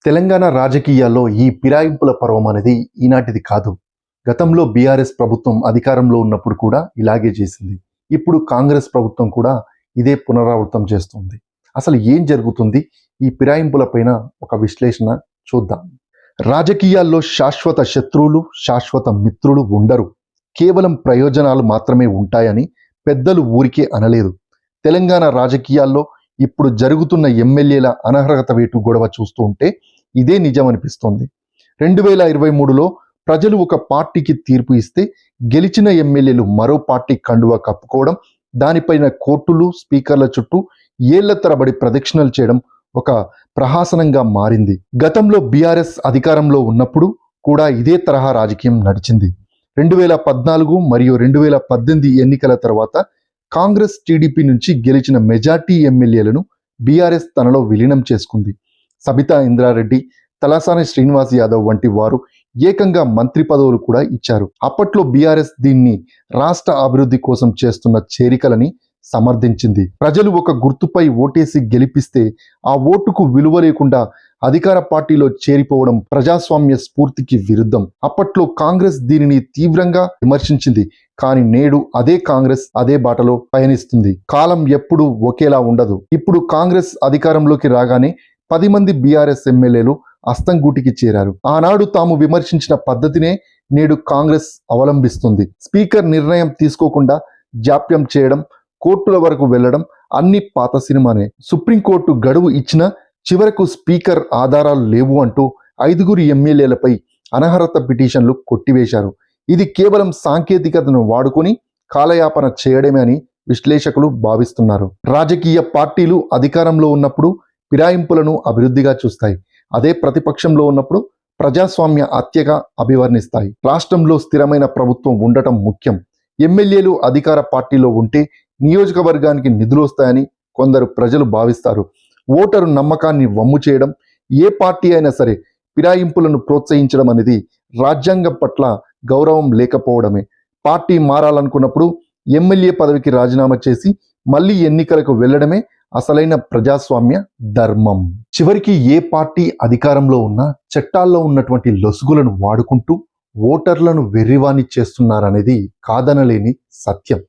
తెలంగాణ రాజకీయాల్లో ఈ ఫిరాయింపుల పర్వం అనేది ఈనాటిది కాదు. గతంలో బీఆర్ఎస్ ప్రభుత్వం అధికారంలో ఉన్నప్పుడు కూడా ఇలాగే చేసింది. ఇప్పుడు కాంగ్రెస్ ప్రభుత్వం కూడా ఇదే పునరావృతం చేస్తుంది. అసలు ఏం జరుగుతుంది? ఈ ఫిరాయింపులపైన ఒక విశ్లేషణ చూద్దాం. రాజకీయాల్లో శాశ్వత శత్రువులు, శాశ్వత మిత్రులు ఉండరు. కేవలం ప్రయోజనాలు మాత్రమే ఉంటాయని పెద్దలు ఊరికే అనలేదు. తెలంగాణ రాజకీయాల్లో ఇప్పుడు జరుగుతున్న ఎమ్మెల్యేల అనర్హత వేటు గొడవ చూస్తూ ఉంటే ఇదే నిజం అనిపిస్తోంది. 2023లో ప్రజలు ఒక పార్టీకి తీర్పు ఇస్తే గెలిచిన ఎమ్మెల్యేలు మరో పార్టీ కండువా కప్పుకోవడం, దానిపైన కోర్టులు, స్పీకర్ల చుట్టూ ఏళ్ల తరబడి ప్రదక్షిణలు చేయడం ఒక ప్రహాసనంగా మారింది. గతంలో బీఆర్ఎస్ అధికారంలో ఉన్నప్పుడు కూడా ఇదే తరహా రాజకీయం నడిచింది. 2014 మరియు 2018 ఎన్నికల తర్వాత కాంగ్రెస్, టీడీపీ నుంచి గెలిచిన మెజార్టీ ఎమ్మెల్యేలను బీఆర్ఎస్ తనలో విలీనం చేసుకుంది. సబితా ఇంద్రారెడ్డి, తలసాని శ్రీనివాస్ యాదవ్ వంటి వారు ఏకంగా మంత్రి పదవులు కూడా ఇచ్చారు. అప్పట్లో బీఆర్ఎస్ దీన్ని రాష్ట్ర అభివృద్ధి కోసం చేస్తున్న చేరికలని సమర్థించింది. ప్రజలు ఒక గుర్తుపై ఓటేసి గెలిపిస్తే ఆ ఓటుకు విలువ లేకుండా అధికార పార్టీలో చేరిపోవడం ప్రజాస్వామ్య స్ఫూర్తికి విరుద్ధం. అప్పట్లో కాంగ్రెస్ దీనిని తీవ్రంగా విమర్శించింది. కానీ నేడు అదే కాంగ్రెస్ అదే బాటలో పయనిస్తుంది. కాలం ఎప్పుడూ ఒకేలా ఉండదు. ఇప్పుడు కాంగ్రెస్ అధికారంలోకి రాగానే 10 మంది బీఆర్ఎస్ ఎమ్మెల్యేలు అస్తంగూటికి చేరారు. ఆనాడు తాము విమర్శించిన పద్ధతినే నేడు కాంగ్రెస్ అవలంబిస్తుంది. స్పీకర్ నిర్ణయం తీసుకోకుండా జాప్యం చేయడం, కోర్టుల వరకు వెళ్లడం అన్ని పాత సినిమానే. సుప్రీంకోర్టు గడువు ఇచ్చినా చివరకు స్పీకర్ ఆధారాలు లేవు అంటూ 5 ఎమ్మెల్యేలపై అనర్హత పిటిషన్లు కొట్టివేశారు. ఇది కేవలం సాంకేతికతను వాడుకొని కాలయాపన చేయడమే అని విశ్లేషకులు భావిస్తున్నారు. రాజకీయ పార్టీలు అధికారంలో ఉన్నప్పుడు ఫిరాయింపులను అభివృద్ధిగా చూస్తాయి. అదే ప్రతిపక్షంలో ఉన్నప్పుడు ప్రజాస్వామ్య హత్యగా అభివర్ణిస్తాయి. రాష్ట్రంలో స్థిరమైన ప్రభుత్వం ఉండటం ముఖ్యం. ఎమ్మెల్యేలు అధికార పార్టీలో ఉంటే నియోజకవర్గానికి నిధులు వస్తాయని కొందరు ప్రజలు భావిస్తారు. ఓటరు నమ్మకాన్ని వమ్ము చేయడం, ఏ పార్టీ అయినా సరే ఫిరాయింపులను ప్రోత్సహించడం అనేది రాజ్యాంగం పట్ల గౌరవం లేకపోవడమే. పార్టీ మారాలనుకున్నప్పుడు ఎమ్మెల్యే పదవికి రాజీనామా చేసి మళ్ళీ ఎన్నికలకు వెళ్లడమే అసలైన ప్రజాస్వామ్య ధర్మం. చివరికి ఏ పార్టీ అధికారంలో ఉన్నా చట్టాల్లో ఉన్నటువంటి లొసుగులను వాడుకుంటూ ఓటర్లను వెర్రివాణి చేస్తున్నారనేది కాదనలేని సత్యం.